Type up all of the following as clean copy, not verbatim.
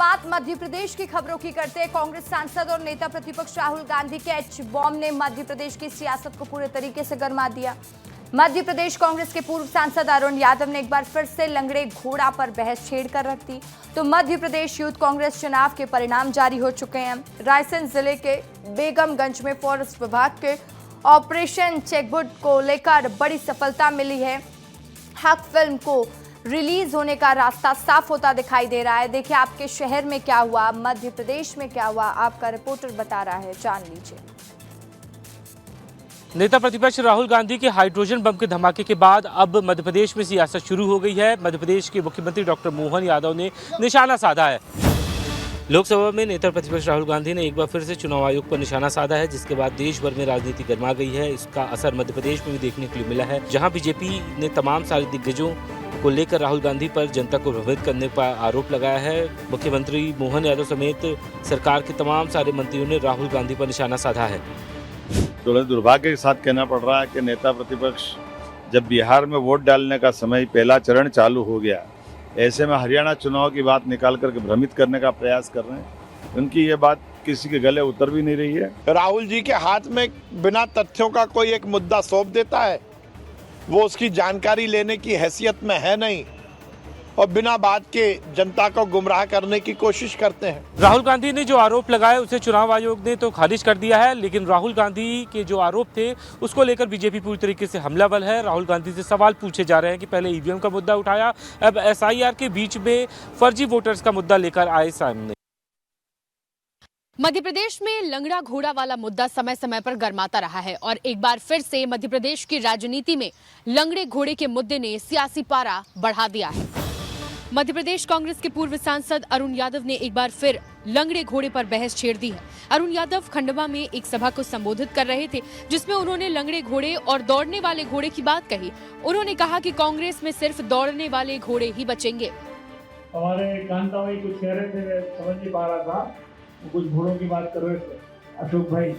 बात मध्य प्रदेश की खबरों की करते हैं। कांग्रेस सांसद और नेता प्रतिपक्ष राहुल गांधी के एच बॉम्ब ने मध्य प्रदेश की सियासत को पूरे तरीके से गरमा दिया। मध्य प्रदेश कांग्रेस के पूर्व सांसद अरुण यादव ने एक बार फिर से लंगड़े घोड़ा पर बहस छेड़कर रख दी। तो मध्य प्रदेश यूथ कांग्रेस चुनाव के परिणाम जारी हो चुके हैं। रायसेन जिले के बेगमगंज में फॉरेस्ट विभाग के ऑपरेशन चेकबुट को लेकर बड़ी सफलता मिली है। हक फिल्म को रिलीज होने का रास्ता साफ होता दिखाई दे रहा है। देखिए आपके शहर में क्या हुआ, मध्य प्रदेश में क्या हुआ, आपका रिपोर्टर बता रहा है, जान लीजिए। नेता प्रतिपक्ष राहुल गांधी के हाइड्रोजन बम के धमाके के बाद अब मध्य प्रदेश में सियासत शुरू हो गई है। मध्य प्रदेश के मुख्यमंत्री डॉक्टर मोहन यादव ने निशाना साधा है। लोकसभा में नेता प्रतिपक्ष राहुल गांधी ने एक बार फिर से चुनाव आयोग पर निशाना साधा है, जिसके बाद देश भर में राजनीति गर्मा गई है। इसका असर मध्य प्रदेश में भी देखने के लिए मिला है, जहां बीजेपी ने तमाम सारे दिग्गजों को लेकर राहुल गांधी पर जनता को प्रभावित करने पर आरोप लगाया है। मुख्यमंत्री मोहन यादव समेत सरकार के तमाम सारे मंत्रियों ने राहुल गांधी पर निशाना साधा है। तो दुर्भाग्य के साथ कहना पड़ रहा है कि नेता प्रतिपक्ष जब बिहार में वोट डालने का समय पहला चरण चालू हो गया, ऐसे में हरियाणा चुनाव की बात निकाल करके भ्रमित करने का प्रयास कर रहे हैं। उनकी ये बात किसी के गले उतर भी नहीं रही है। राहुल जी के हाथ में बिना तथ्यों का कोई एक मुद्दा सौंप देता है, वो उसकी जानकारी लेने की हैसियत में है नहीं और बिना बात के जनता को गुमराह करने की कोशिश करते हैं। राहुल गांधी ने जो आरोप लगाए उसे चुनाव आयोग ने तो खारिज कर दिया है, लेकिन राहुल गांधी के जो आरोप थे उसको लेकर बीजेपी पूरी तरीके से हमलावर है। राहुल गांधी से सवाल पूछे जा रहे हैं कि पहले ईवीएम का मुद्दा उठाया, अब एसआईआर के बीच में फर्जी वोटर्स का मुद्दा लेकर आए सामने। मध्य प्रदेश में लंगड़ा घोड़ा वाला मुद्दा समय समय पर गर्माता रहा है और एक बार फिर से मध्य प्रदेश की राजनीति में लंगड़े घोड़े के मुद्दे ने सियासी पारा बढ़ा दिया है। मध्य प्रदेश कांग्रेस के पूर्व सांसद अरुण यादव ने एक बार फिर लंगड़े घोड़े पर बहस छेड़ दी है। अरुण यादव खंडवा में एक सभा को संबोधित कर रहे थे, जिसमें उन्होंने लंगड़े घोड़े और दौड़ने वाले घोड़े की बात कही। उन्होंने कहा कि कांग्रेस में सिर्फ दौड़ने वाले घोड़े ही बचेंगे। हमारे कांता भाई कुछ कह रहे थे, मैं समझ नहीं पा रहा था, कुछ घोड़ों की बात कर रहे थे अशोक भाई।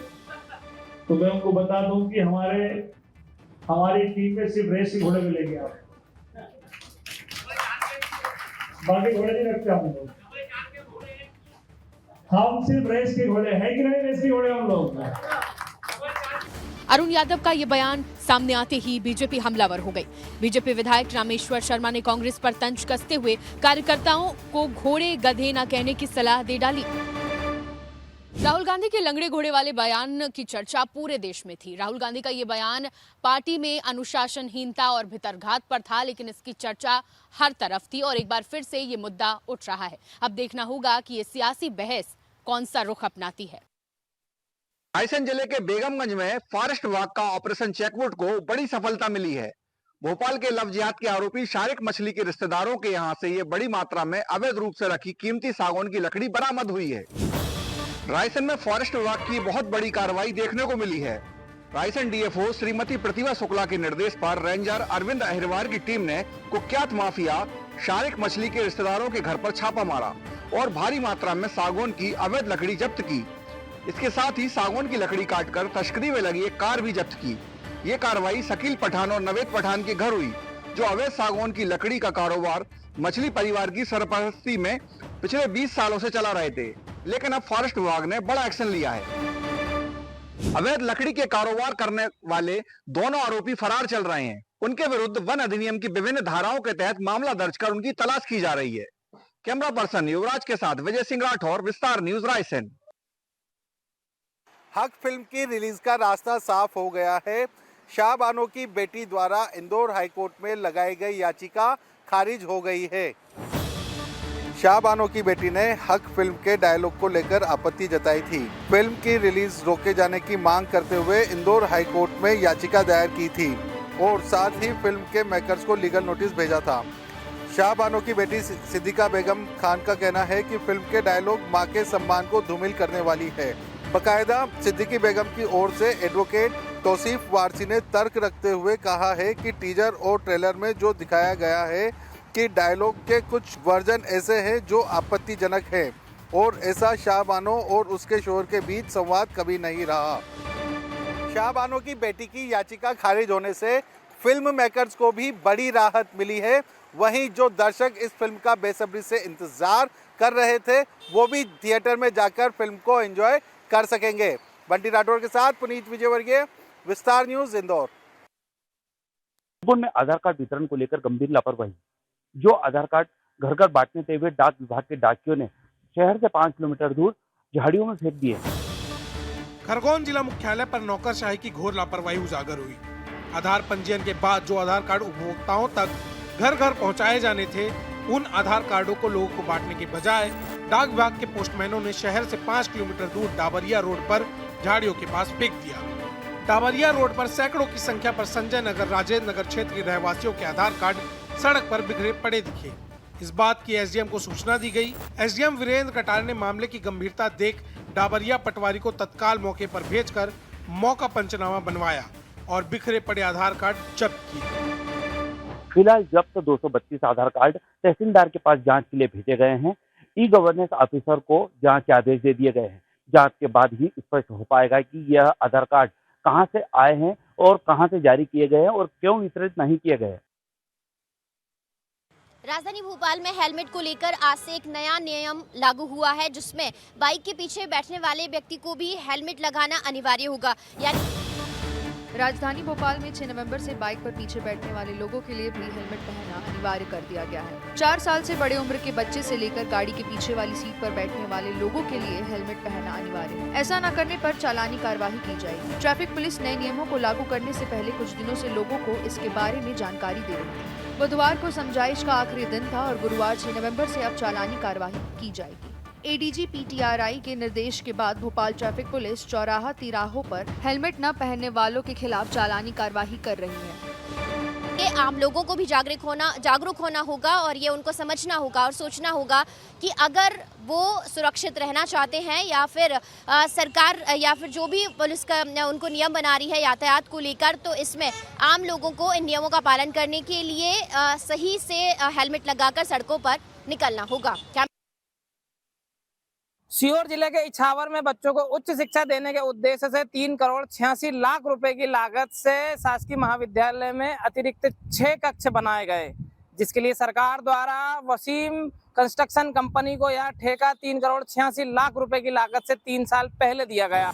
तो मैं उनको बता दूं कि हमारी टीम में सिर्फ रेस के घोड़े मिलेंगे, आप बाकी घोड़े नहीं रखते हम लोग। हम सिर्फ रेस के घोड़े हैं कि नहीं, रेस के घोड़े हम लोग। अरुण यादव का ये बयान सामने आते ही बीजेपी हमलावर हो गई। बीजेपी विधायक रामेश्वर शर्मा ने कांग्रेस पर तंज कसते हुए कार्यकर्ताओं को घोड़े गधे न कहने की सलाह दे डाली। राहुल गांधी के लंगड़े घोड़े वाले बयान की चर्चा पूरे देश में थी। राहुल गांधी का ये बयान पार्टी में अनुशासनहीनता और भितरघात पर था, लेकिन इसकी चर्चा हर तरफ थी और एक बार फिर से ये मुद्दा उठ रहा है। अब देखना होगा कि ये सियासी बहस कौन सा रुख अपनाती है। रायसेन जिले के बेगमगंज में फॉरेस्ट विभाग का ऑपरेशन चेकबुट को बड़ी सफलता मिली है। भोपाल के लव जिहाद के आरोपी शारिक मछली के रिश्तेदारों के यहाँ से ये बड़ी मात्रा में अवैध रूप से रखी कीमती सागौन की लकड़ी बरामद हुई है। रायसेन में फॉरेस्ट विभाग की बहुत बड़ी कार्रवाई देखने को मिली है। रायसेन डीएफओ श्रीमती प्रतिभा शुक्ला के निर्देश पर रेंजर अरविंद अहिरवार की टीम ने कुख्यात माफिया शारिक मछली के रिश्तेदारों के घर पर छापा मारा और भारी मात्रा में सागौन की अवैध लकड़ी जब्त की। इसके साथ ही सागौन की लकड़ी काटकर तस्करी में लगी एक कार भी जब्त की। ये कार्रवाई शकील पठान और नवेद पठान के घर हुई, जो अवैध सागौन की लकड़ी का कारोबार मछली परिवार की सरपरस्ती में पिछले 20 सालों से चला रहे थे, लेकिन अब फॉरेस्ट विभाग ने बड़ा एक्शन लिया है। अवैध लकड़ी के कारोबार करने वाले दोनों आरोपी फरार चल रहे हैं। उनके विरुद्ध वन अधिनियम की विभिन्न धाराओं के तहत मामला दर्ज कर उनकी तलाश की जा रही है। कैमरा पर्सन युवराज के साथ विजय सिंह राठौर, विस्तार न्यूज, रायसेन। हक फिल्म की रिलीज का रास्ता साफ हो गया है। शाहबानो की बेटी द्वारा इंदौर हाईकोर्ट में लगाई गई याचिका खारिज हो गई है। शाहबानो की बेटी ने हक फिल्म के डायलॉग को लेकर आपत्ति जताई थी। फिल्म की रिलीज रोके जाने की मांग करते हुए इंदौर हाईकोर्ट में याचिका दायर की थी और साथ ही फिल्म के मेकर्स को लीगल नोटिस भेजा था। शाहबानो की बेटी सिद्दीका बेगम खान का कहना है कि फिल्म के डायलॉग मां के सम्मान को धूमिल करने वाली है। बकायदा सिद्दीकी बेगम की ओर से एडवोकेट तौसीफ वारसी ने तर्क रखते हुए कहा है कि टीजर और ट्रेलर में जो दिखाया गया है कि डायलॉग के कुछ वर्जन ऐसे हैं जो आपत्तिजनक हैं और ऐसा शाहबानो और उसके शोहर के बीच संवाद कभी नहीं रहा। शाहबानो की बेटी की याचिका खारिज होने से फिल्म मेकर्स को भी बड़ी राहत मिली है। वहीं जो दर्शक इस फिल्म का बेसब्री से इंतजार कर रहे थे वो भी थिएटर में जाकर फिल्म को एंजॉय कर सकेंगे। बंटी राठौर के साथ पुनीत विजयवर्गीय, विस्तार न्यूज, इंदौर। में आधार कार्ड वितरण को लेकर गंभीर लापरवाही। जो आधार कार्ड घर घर बांटने हुए डाक विभाग के डाकियों ने शहर से 5 किलोमीटर दूर झाड़ियों में फेंक दिए। खरगोन जिला मुख्यालय पर नौकरशाही की घोर लापरवाही उजागर हुई। आधार पंजीयन के बाद जो आधार कार्ड उपभोक्ताओं तक घर घर पहुंचाए जाने थे, उन आधार कार्डों को लोगों को बांटने के बजाय डाक विभाग के पोस्टमैनों ने शहर से 5 किलोमीटर दूर डाबरिया रोड पर झाड़ियों के पास फेंक दिया। डाबरिया रोड पर सैकड़ों की संख्या पर संजय नगर, राजेंद्र नगर क्षेत्र के रहवासियों के आधार कार्ड सड़क पर बिखरे पड़े दिखे। इस बात की एसडीएम को सूचना दी गई। एसडीएम वीरेंद्र कटारे ने मामले की गंभीरता देख डाबरिया पटवारी को तत्काल मौके पर भेजकर मौका पंचनामा बनवाया और बिखरे पड़े आधार कार्ड जब्त किए। फिलहाल जब्त 232 आधार कार्ड तहसीलदार के पास जांच के लिए भेजे गए हैं। ई गवर्नेंस ऑफिसर को जांच के आदेश दे दिए गए हैं। जांच के बाद ही स्पष्ट हो पाएगा कि यह आधार कार्ड कहां से आए हैं और कहां से जारी किए गए हैं और क्यों वितरित नहीं किए गए। राजधानी भोपाल में हेलमेट को लेकर आज से एक नया नियम लागू हुआ है, जिसमें बाइक के पीछे बैठने वाले व्यक्ति को भी हेलमेट लगाना अनिवार्य होगा। यानी राजधानी भोपाल में 6 नवंबर से बाइक पर पीछे बैठने वाले लोगों के लिए भी हेलमेट पहनना अनिवार्य कर दिया गया है। 4 साल से बड़े उम्र के बच्चे से लेकर गाड़ी के पीछे वाली सीट पर बैठने वाले लोगों के लिए हेलमेट पहनना अनिवार्य है। ऐसा न करने पर चालानी कार्रवाई की जाएगी। ट्रैफिक पुलिस नए नियमों को लागू करने से पहले कुछ दिनों से लोगों को इसके बारे में जानकारी दे रही थी। बुधवार को समझाइश का आखिरी दिन था और गुरुवार 6 नवंबर से अब चालानी कार्रवाई की जाएगी। एडीजी पीटीआरआई के निर्देश के बाद भोपाल ट्रैफिक पुलिस चौराहा तिराहों पर हेलमेट न पहनने वालों के खिलाफ चालानी कार्रवाई कर रही है। ये आम लोगों को भी जागरूक होना होगा और ये उनको समझना होगा और सोचना होगा कि अगर वो सुरक्षित रहना चाहते हैं या फिर सरकार या फिर जो भी पुलिस का उनको नियम बना रही है यातायात को लेकर, तो इसमें आम लोगों को इन नियमों का पालन करने के लिए सही से हेलमेट लगाकर सड़कों पर निकलना होगा। सीहोर जिले के इछावर में बच्चों को उच्च शिक्षा देने के उद्देश्य से 3 करोड़ 86 लाख रुपए की लागत से शासकीय महाविद्यालय में अतिरिक्त 6 कक्ष बनाए गए, जिसके लिए सरकार द्वारा वसीम कंस्ट्रक्शन कंपनी को यह ठेका 3 करोड़ 86 लाख रुपए की लागत से 3 साल पहले दिया गया।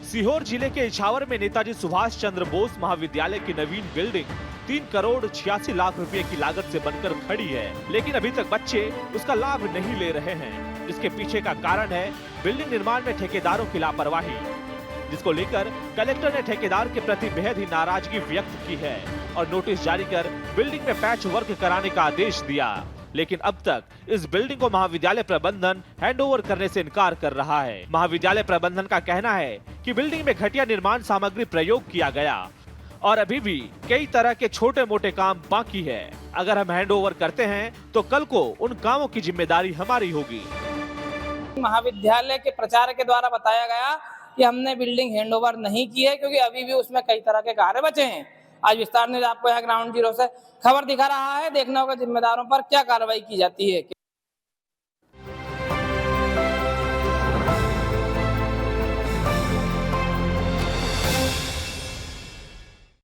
सीहोर जिले के इछावर में नेताजी सुभाष चंद्र बोस महाविद्यालय की नवीन बिल्डिंग 3 करोड़ 86 लाख रुपए की लागत से बनकर खड़ी है, लेकिन अभी तक बच्चे उसका लाभ नहीं ले रहे हैं, जिसके पीछे का कारण है बिल्डिंग निर्माण में ठेकेदारों की लापरवाही, जिसको लेकर कलेक्टर ने ठेकेदार के प्रति बेहद ही नाराजगी व्यक्त की है और नोटिस जारी कर बिल्डिंग में पैच वर्क कराने का आदेश दिया। लेकिन अब तक इस बिल्डिंग को महाविद्यालय प्रबंधन हैंडओवर करने से इनकार कर रहा है। महाविद्यालय प्रबंधन का कहना है कि बिल्डिंग में घटिया निर्माण सामग्री प्रयोग किया गया और अभी भी कई तरह के छोटे मोटे काम बाकी है। अगर हम हैंडओवर करते हैं तो कल को उन कामों की जिम्मेदारी हमारी होगी। महाविद्यालय के प्रचारक के द्वारा बताया गया कि हमने बिल्डिंग हैंडओवर नहीं की है, क्योंकि अभी भी उसमें कई तरह के कार्य बचे हैं। आज विस्तार न्यूज़ आपको यहाँ ग्राउंड जीरो से खबर दिखा रहा है। देखना होगा जिम्मेदारों पर क्या कार्रवाई की जाती है।